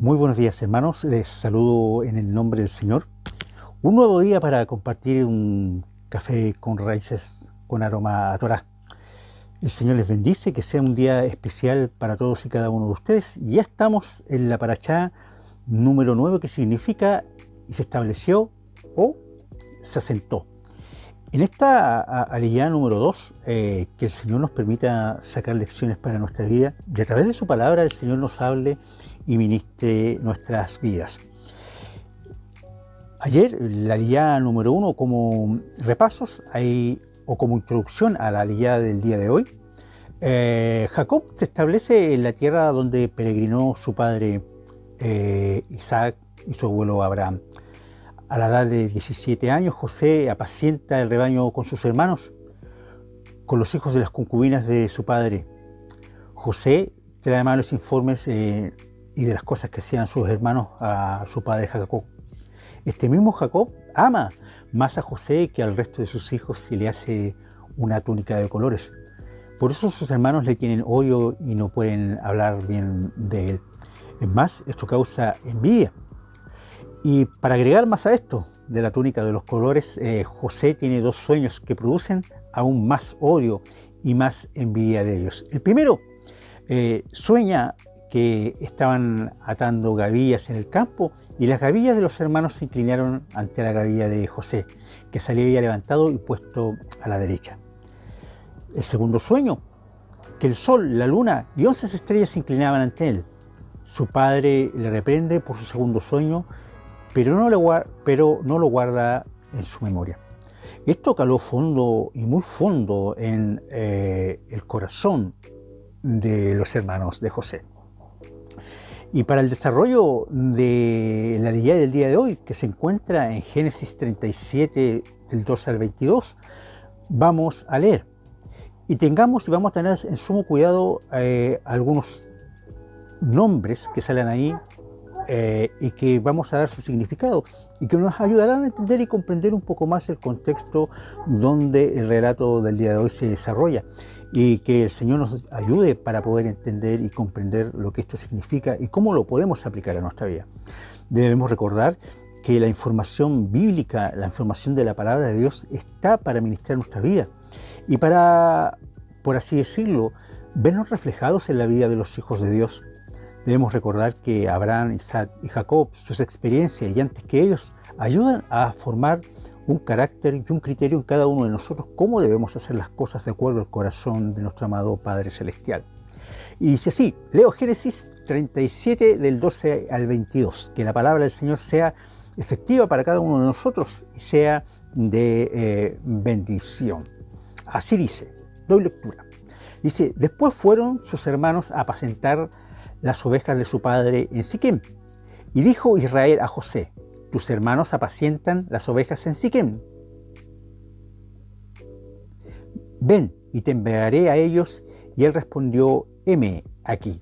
Muy buenos días, hermanos, les saludo en el nombre del Señor. Un nuevo día para compartir un café con raíces con aroma a Torá. El Señor les bendice, que sea un día especial para todos y cada uno de ustedes. Y ya estamos en la parashá número 9, que significa y se estableció o se asentó. En esta aliyá número 2, que el Señor nos permita sacar lecciones para nuestra vida y a través de su palabra el Señor nos hable y ministre nuestras vidas. Ayer, la aliyá número 1, como repasos o como introducción a la aliyá del día de hoy, Jacob se establece en la tierra donde peregrinó su padre Isaac y su abuelo Abraham. A la edad de 17 años, José apacienta el rebaño con sus hermanos, con los hijos de las concubinas de su padre. José trae malos informes y de las cosas que hacían sus hermanos a su padre Jacob. Este mismo Jacob ama más a José que al resto de sus hijos y le hace una túnica de colores. Por eso sus hermanos le tienen odio y no pueden hablar bien de él. Es más, esto causa envidia. Y para agregar más a esto de la túnica de los colores, José tiene dos sueños que producen aún más odio y más envidia de ellos. El primero, sueña que estaban atando gavillas en el campo y las gavillas de los hermanos se inclinaron ante la gavilla de José, que se había levantado y puesto a la derecha. El segundo sueño, que el sol, la luna y 11 estrellas se inclinaban ante él. Su padre le reprende por su segundo sueño, pero no lo guarda en su memoria. Esto caló fondo y muy fondo en el corazón de los hermanos de José. Y para el desarrollo de la aliyá del día de hoy, que se encuentra en Génesis 37, del 12 al 22, vamos a leer. Y vamos a tener en sumo cuidado algunos nombres que salen ahí y que vamos a dar su significado y que nos ayudarán a entender y comprender un poco más el contexto donde el relato del día de hoy se desarrolla, y que el Señor nos ayude para poder entender y comprender lo que esto significa y cómo lo podemos aplicar a nuestra vida. Debemos recordar que la información bíblica, la información de la palabra de Dios está para ministrar nuestra vida y para, por así decirlo, vernos reflejados en la vida de los hijos de Dios. Debemos recordar que Abraham, Isaac y Jacob, sus experiencias y antes que ellos, ayudan a formar un carácter y un criterio en cada uno de nosotros, cómo debemos hacer las cosas de acuerdo al corazón de nuestro amado Padre Celestial. Y dice así, leo Génesis 37 del 12 al 22, que la palabra del Señor sea efectiva para cada uno de nosotros y sea de bendición. Así dice, doy lectura. Dice, después fueron sus hermanos a apacentar las ovejas de su padre en Siquem. Y dijo Israel a José, tus hermanos apacientan las ovejas en Siquem. Ven y te enviaré a ellos. Y él respondió, heme aquí.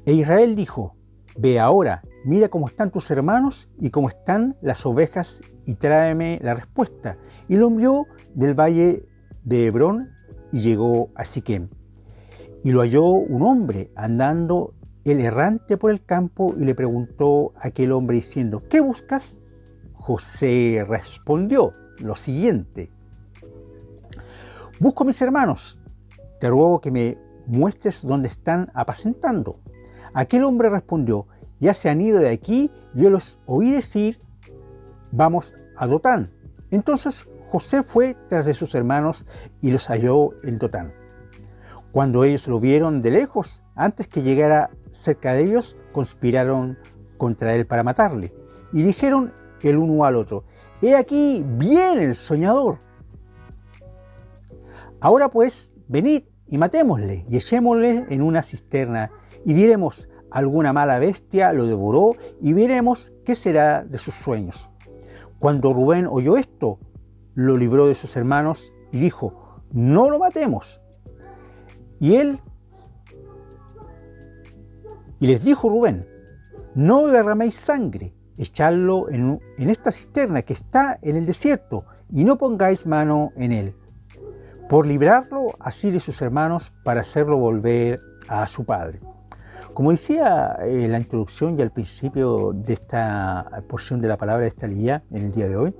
E Israel dijo, ve ahora, mira cómo están tus hermanos y cómo están las ovejas y tráeme la respuesta. Y lo envió del valle de Hebrón y llegó a Siquem. Y lo halló un hombre andando el errante por el campo y le preguntó a aquel hombre diciendo, ¿qué buscas? José respondió lo siguiente, busco a mis hermanos, te ruego que me muestres dónde están apacentando. Aquel hombre respondió, ya se han ido de aquí, yo los oí decir, vamos a Dotán. Entonces José fue tras de sus hermanos y los halló en Dotán. Cuando ellos lo vieron de lejos, antes que llegara cerca de ellos, conspiraron contra él para matarle. Y dijeron el uno al otro, he aquí, viene el soñador. Ahora pues, venid y matémosle y echémosle en una cisterna y diremos, alguna mala bestia lo devoró y veremos qué será de sus sueños. Cuando Rubén oyó esto, lo libró de sus hermanos y dijo, no lo matemos. Y les dijo Rubén, no derraméis sangre, echadlo en esta cisterna que está en el desierto y no pongáis mano en él, por librarlo así de sus hermanos para hacerlo volver a su padre. Como decía en la introducción y al principio de esta porción de la palabra de esta lía en el día de hoy,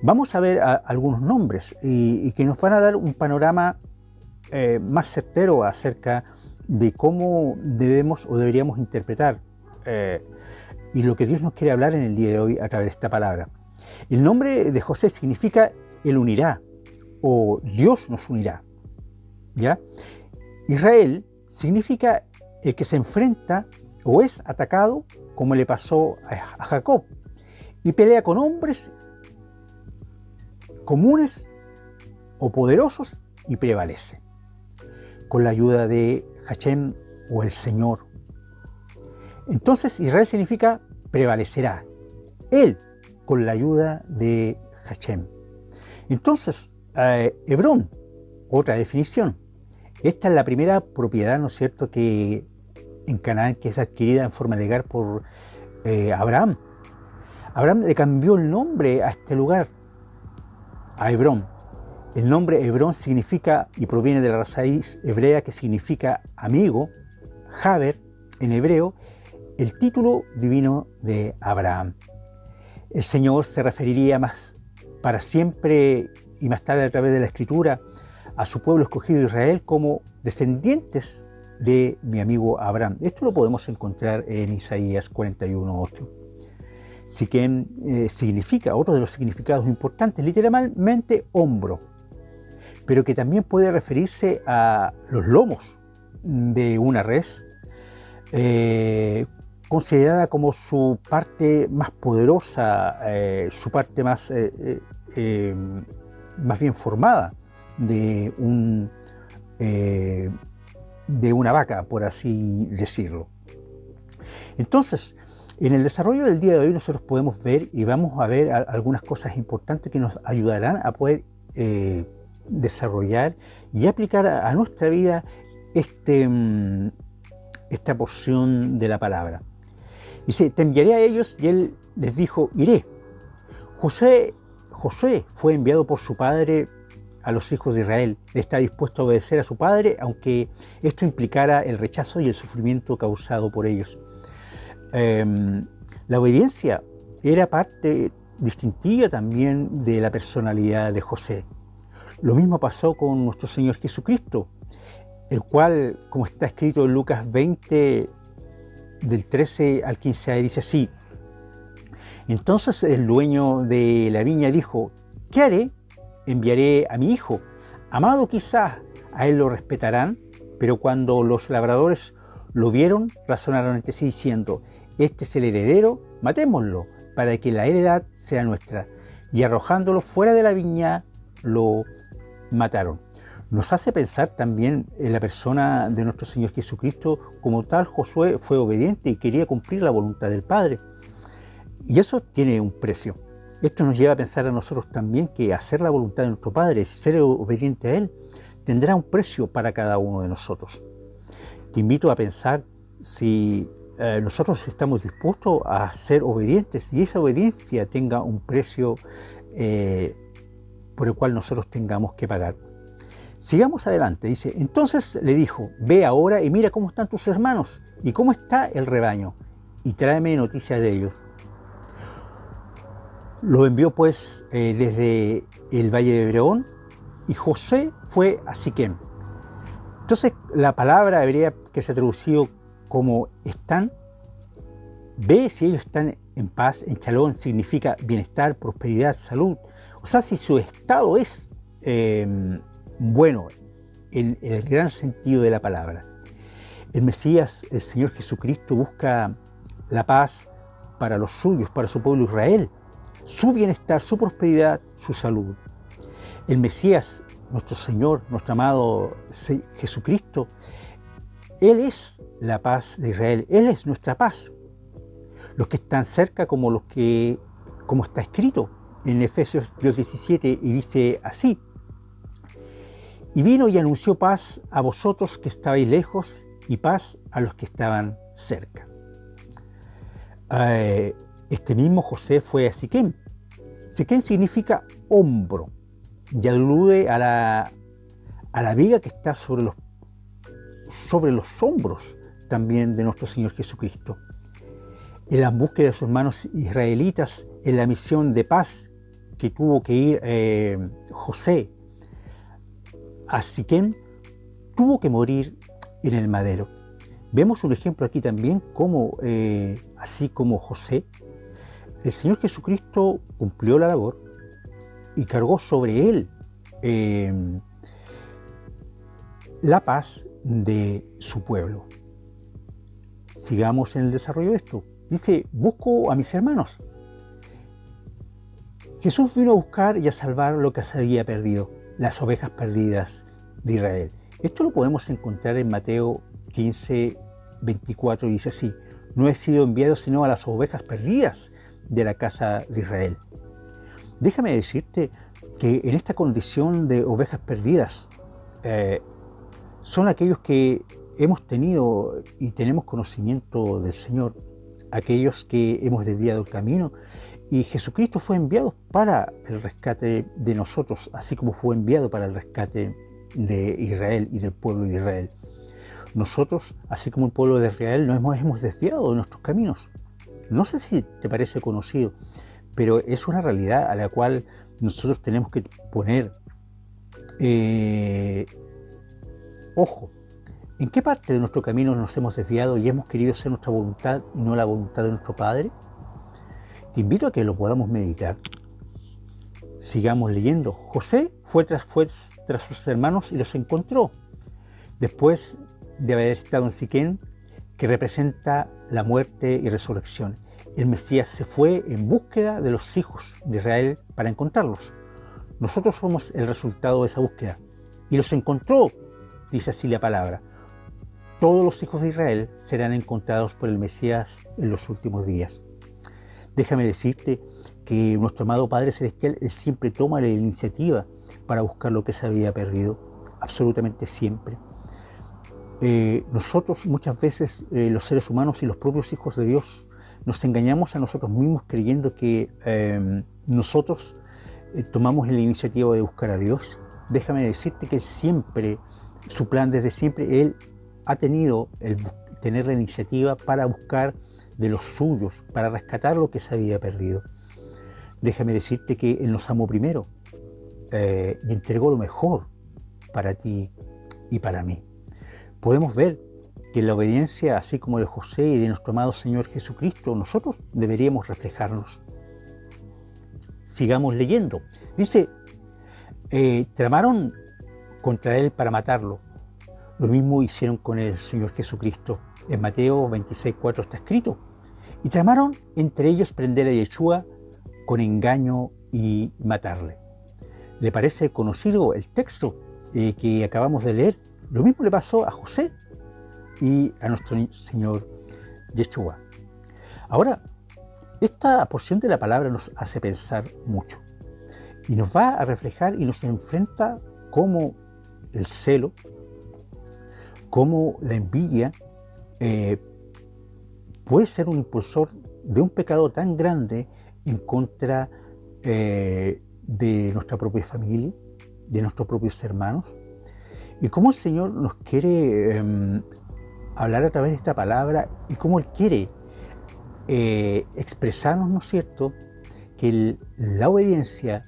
vamos a ver algunos nombres y que nos van a dar un panorama más certero acerca de cómo debemos o deberíamos interpretar y lo que Dios nos quiere hablar en el día de hoy a través de esta palabra. El nombre de José significa Él unirá o Dios nos unirá, ¿ya? Israel significa el que se enfrenta o es atacado, como le pasó a Jacob, y pelea con hombres comunes o poderosos y prevalece, con la ayuda de Hashem o el Señor. Entonces Israel significa prevalecerá, Él con la ayuda de Hashem. Entonces, Hebrón, otra definición. Esta es la primera propiedad, ¿no es cierto?, que en Canaán que es adquirida en forma legal por Abraham. Abraham le cambió el nombre a este lugar, a Hebrón. El nombre Hebrón significa y proviene de la raíz hebrea que significa amigo, Haber en hebreo, el título divino de Abraham. El Señor se referiría más para siempre y más tarde a través de la Escritura a su pueblo escogido Israel como descendientes de mi amigo Abraham. Esto lo podemos encontrar en Isaías 41:8. Siquem significa, otro de los significados importantes, literalmente hombro, pero que también puede referirse a los lomos de una res, considerada como su parte más poderosa, su parte más bien formada de una vaca, por así decirlo. Entonces, en el desarrollo del día de hoy nosotros podemos ver y vamos a ver algunas cosas importantes que nos ayudarán a poder desarrollar y aplicar a nuestra vida esta porción de la palabra. Dice, te enviaré a ellos, y él les dijo, iré. Josué fue enviado por su padre a los hijos de Israel. Está dispuesto a obedecer a su padre, aunque esto implicara el rechazo y el sufrimiento causado por ellos. La obediencia era parte distintiva también de la personalidad de José. Lo mismo pasó con nuestro Señor Jesucristo, el cual, como está escrito en Lucas 20, del 13 al 15, dice así: entonces el dueño de la viña dijo, ¿qué haré? Enviaré a mi hijo. Amado quizás, a él lo respetarán, pero cuando los labradores lo vieron, razonaron entre sí diciendo, este es el heredero, matémoslo, para que la heredad sea nuestra. Y arrojándolo fuera de la viña, lo mataron. Nos hace pensar también en la persona de nuestro Señor Jesucristo. Como tal, Josué fue obediente y quería cumplir la voluntad del Padre. Y eso tiene un precio. Esto nos lleva a pensar a nosotros también que hacer la voluntad de nuestro Padre, ser obediente a Él, tendrá un precio para cada uno de nosotros. Te invito a pensar si nosotros estamos dispuestos a ser obedientes y esa obediencia tenga un precio por el cual nosotros tengamos que pagar. Sigamos adelante, dice, entonces le dijo, ve ahora y mira cómo están tus hermanos y cómo está el rebaño y tráeme noticias de ellos. Lo envió pues desde el valle de Hebrón y José fue a Siquem. Entonces la palabra hebrea que se ha traducido como están, ve si ellos están en paz, en shalom significa bienestar, prosperidad, salud. O sea, si su estado es bueno, en el gran sentido de la palabra. El Mesías, el Señor Jesucristo, busca la paz para los suyos, para su pueblo Israel, su bienestar, su prosperidad, su salud. El Mesías, nuestro Señor, nuestro amado Jesucristo, Él es la paz de Israel, Él es nuestra paz. Los que están cerca como está escrito en Efesios 2:17 y dice así, y vino y anunció paz a vosotros que estabais lejos y paz a los que estaban cerca. Este mismo José fue a Siquem. Siquem significa hombro y alude a la viga que está sobre los hombros también de nuestro Señor Jesucristo. En la búsqueda de sus hermanos israelitas, en la misión de paz que tuvo que ir José a Siquem, tuvo que morir en el madero. Vemos un ejemplo aquí también, como así como José, el Señor Jesucristo cumplió la labor y cargó sobre él la paz de su pueblo. Sigamos en el desarrollo de esto. Dice, busco a mis hermanos. Jesús vino a buscar y a salvar lo que se había perdido, las ovejas perdidas de Israel. Esto lo podemos encontrar en Mateo 15, 24, dice así: no he sido enviado sino a las ovejas perdidas de la casa de Israel. Déjame decirte que en esta condición de ovejas perdidas son aquellos que hemos tenido y tenemos conocimiento del Señor, aquellos que hemos desviado el camino, y Jesucristo fue enviado para el rescate de nosotros, así como fue enviado para el rescate de Israel y del pueblo de Israel. Nosotros, así como el pueblo de Israel, nos hemos desviado de nuestros caminos. No sé si te parece conocido, pero es una realidad a la cual nosotros tenemos que poner ojo. ¿En qué parte de nuestro camino nos hemos desviado y hemos querido hacer nuestra voluntad y no la voluntad de nuestro Padre? Te invito a que lo podamos meditar. Sigamos leyendo. José fue tras sus hermanos y los encontró, después de haber estado en Siquem, que representa la muerte y resurrección. El Mesías se fue en búsqueda de los hijos de Israel para encontrarlos. Nosotros somos el resultado de esa búsqueda. Y los encontró, dice así la palabra. Todos los hijos de Israel serán encontrados por el Mesías en los últimos días. Déjame decirte que nuestro amado Padre Celestial, Él siempre toma la iniciativa para buscar lo que se había perdido, absolutamente siempre. Nosotros muchas veces, los seres humanos y los propios hijos de Dios, nos engañamos a nosotros mismos creyendo que nosotros tomamos la iniciativa de buscar a Dios. Déjame decirte que Él siempre, su plan desde siempre, Él ha tenido tener la iniciativa para buscar de los suyos, para rescatar lo que se había perdido. Déjame decirte que Él nos amó primero y entregó lo mejor para ti y para mí. Podemos ver que en la obediencia, así como de José y de nuestro amado Señor Jesucristo, nosotros deberíamos reflejarnos. Sigamos leyendo. Dice, tramaron contra Él para matarlo. Lo mismo hicieron con el Señor Jesucristo. En Mateo 26:4 está escrito: y tramaron entre ellos prender a Yeshua con engaño y matarle. ¿Le parece conocido el texto que acabamos de leer? Lo mismo le pasó a José y a nuestro Señor Yeshua. Ahora, esta porción de la palabra nos hace pensar mucho y nos va a reflejar y nos enfrenta cómo el celo, cómo la envidia puede ser un impulsor de un pecado tan grande en contra de nuestra propia familia, de nuestros propios hermanos, y cómo el Señor nos quiere hablar a través de esta palabra y cómo Él quiere expresarnos, ¿no es cierto?, que la obediencia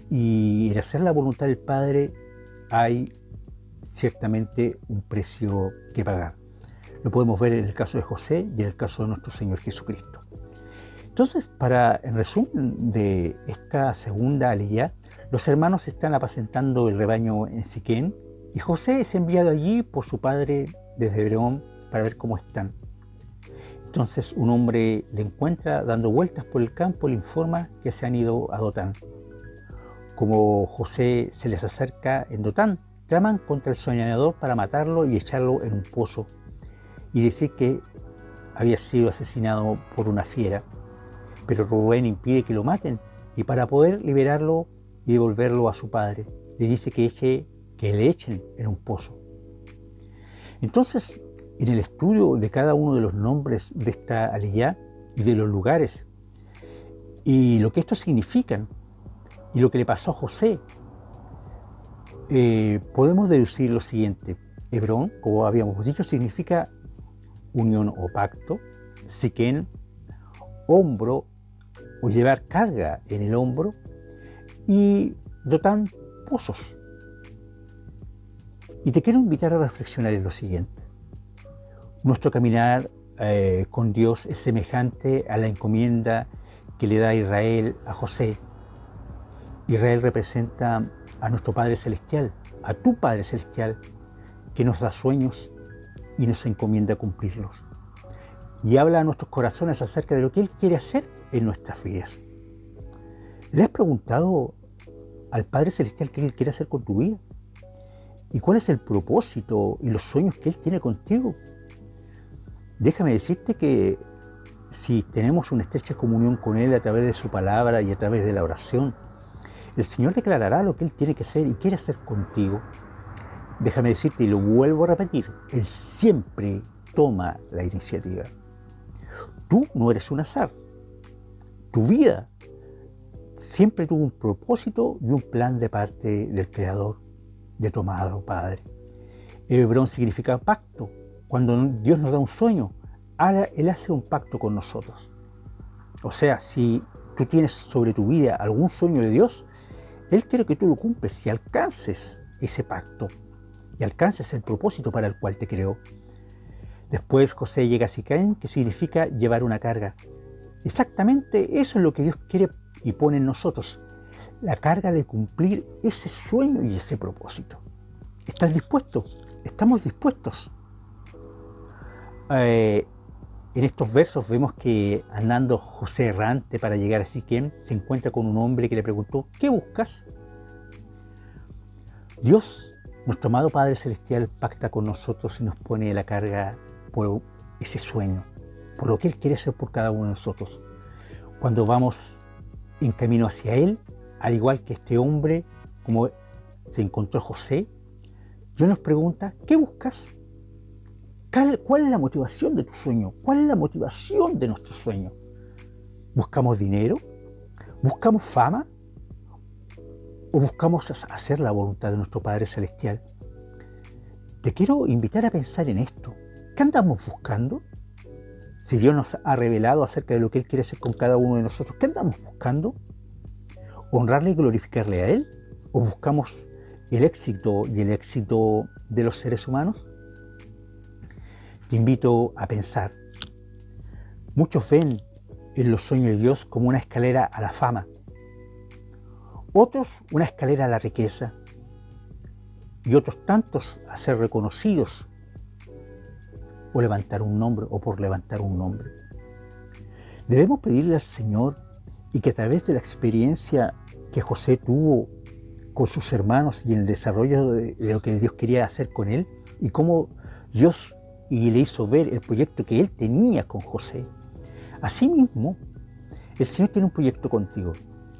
y el hacer la voluntad del Padre hay ciertamente un precio que pagar. Lo podemos ver en el caso de José y en el caso de nuestro Señor Jesucristo. Entonces, en resumen de esta segunda aliyá, los hermanos están apacentando el rebaño en Siquem y José es enviado allí por su padre desde Hebrón para ver cómo están. Entonces un hombre le encuentra dando vueltas por el campo, le informa que se han ido a Dotán. Como José se les acerca en Dotán, traman contra el soñador para matarlo y echarlo en un pozo y decir que había sido asesinado por una fiera. Pero Rubén impide que lo maten y para poder liberarlo y devolverlo a su padre, le dice que le echen en un pozo. Entonces, en el estudio de cada uno de los nombres de esta aliyá y de los lugares y lo que estos significan y lo que le pasó a José, podemos deducir lo siguiente. Hebrón, como habíamos dicho, significa unión o pacto, siquén, hombro o llevar carga en el hombro, y Dotán, pozos. Y te quiero invitar a reflexionar en lo siguiente. Nuestro caminar con Dios es semejante a la encomienda que le da Israel a José. Israel representa a nuestro Padre Celestial, a tu Padre Celestial, que nos da sueños y nos encomienda cumplirlos. Y habla a nuestros corazones acerca de lo que Él quiere hacer en nuestras vidas. ¿Le has preguntado al Padre Celestial qué Él quiere hacer con tu vida? ¿Y cuál es el propósito y los sueños que Él tiene contigo? Déjame decirte que si tenemos una estrecha comunión con Él a través de su palabra y a través de la oración, el Señor declarará lo que Él tiene que hacer y quiere hacer contigo. Déjame decirte, y lo vuelvo a repetir, Él siempre toma la iniciativa. Tú no eres un azar. Tu vida siempre tuvo un propósito y un plan de parte del Creador, de tu amado Padre. Hebrón significa pacto. Cuando Dios nos da un sueño, ahora Él hace un pacto con nosotros. O sea, si tú tienes sobre tu vida algún sueño de Dios, Él quiere que tú lo cumples y alcances ese pacto y alcances el propósito para el cual te creó. Después José llega a Siquén, que significa llevar una carga. Exactamente eso es lo que Dios quiere y pone en nosotros, la carga de cumplir ese sueño y ese propósito. ¿Estás dispuesto? ¿Estamos dispuestos? En estos versos vemos que andando José errante para llegar a Siquén, se encuentra con un hombre que le preguntó, ¿qué buscas? Dios, nuestro amado Padre Celestial, pacta con nosotros y nos pone la carga por ese sueño, por lo que Él quiere hacer por cada uno de nosotros. Cuando vamos en camino hacia Él, al igual que este hombre, como se encontró José, Dios nos pregunta, ¿qué buscas? ¿Cuál es la motivación de tu sueño? ¿Cuál es la motivación de nuestro sueño? ¿Buscamos dinero? ¿Buscamos fama? ¿O buscamos hacer la voluntad de nuestro Padre Celestial? Te quiero invitar a pensar en esto. ¿Qué andamos buscando? Si Dios nos ha revelado acerca de lo que Él quiere hacer con cada uno de nosotros, ¿qué andamos buscando? ¿Honrarle y glorificarle a Él? ¿O buscamos el éxito y el éxito de los seres humanos? Te invito a pensar. Muchos ven en los sueños de Dios como una escalera a la fama. Otros una escalera a la riqueza. Y otros tantos a ser reconocidos o levantar un nombre o por levantar un nombre. Debemos pedirle al Señor y que a través de la experiencia que José tuvo con sus hermanos y en el desarrollo de lo que Dios quería hacer con él y cómo Dios le hizo ver el proyecto que él tenía con José. Asimismo, el Señor tiene un proyecto contigo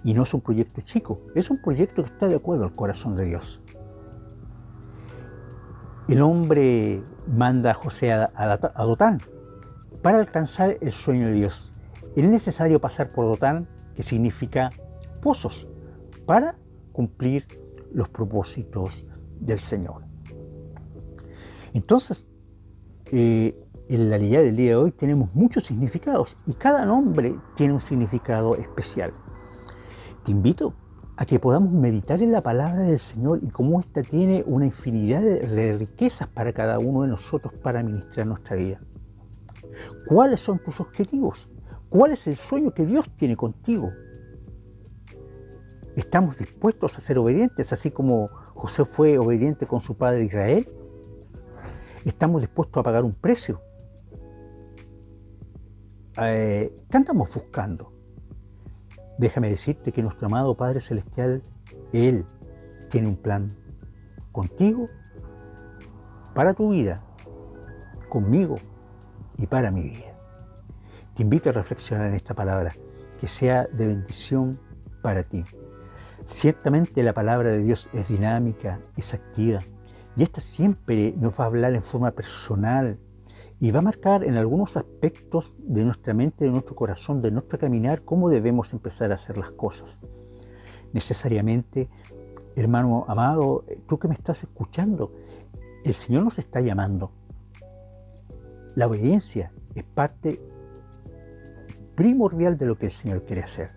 y no es un proyecto chico, es un proyecto que está de acuerdo al corazón de Dios. El hombre manda a José a Dotán para alcanzar el sueño de Dios. Es necesario pasar por Dotán, que significa pozos, para cumplir los propósitos del Señor. Entonces, en la realidad del día de hoy tenemos muchos significados y cada nombre tiene un significado especial. Te invito a que podamos meditar en la palabra del Señor y cómo ésta tiene una infinidad de riquezas para cada uno de nosotros para administrar nuestra vida. ¿Cuáles son tus objetivos? ¿Cuál es el sueño que Dios tiene contigo? ¿Estamos dispuestos a ser obedientes, así como José fue obediente con su padre Israel? ¿Estamos dispuestos a pagar un precio? ¿Qué andamos buscando? Déjame decirte que nuestro amado Padre Celestial, Él tiene un plan contigo, para tu vida, conmigo y para mi vida. Te invito a reflexionar en esta palabra, que sea de bendición para ti. Ciertamente la palabra de Dios es dinámica, es activa, y esta siempre nos va a hablar en forma personal y va a marcar en algunos aspectos de nuestra mente, de nuestro corazón, de nuestro caminar, cómo debemos empezar a hacer las cosas. Necesariamente, hermano amado, tú que me estás escuchando, el Señor nos está llamando. La obediencia es parte primordial de lo que el Señor quiere hacer.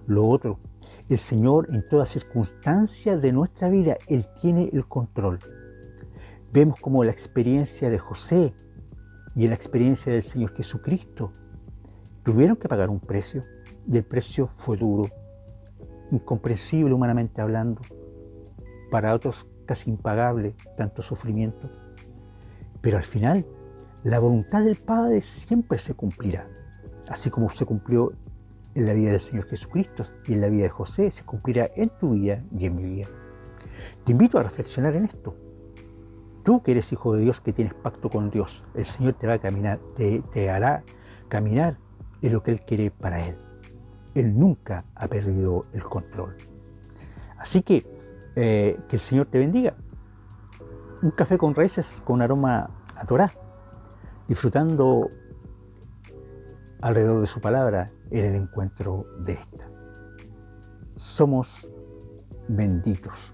Lo otro, el Señor en toda circunstancia de nuestra vida, Él tiene el control. Vemos como la experiencia de José y la experiencia del Señor Jesucristo tuvieron que pagar un precio, y el precio fue duro, incomprensible humanamente hablando, para otros casi impagable, tanto sufrimiento. Pero al final, la voluntad del Padre siempre se cumplirá, así como se cumplió en la vida del Señor Jesucristo y en la vida de José, se cumplirá en tu vida y en mi vida. Te invito a reflexionar en esto. Tú que eres hijo de Dios, que tienes pacto con Dios, el Señor te va a caminar, te hará caminar en lo que Él quiere para Él. Él nunca ha perdido el control. Así que el Señor te bendiga. Un café con raíces con aroma a Torá, disfrutando alrededor de su palabra en el encuentro de esta. Somos benditos.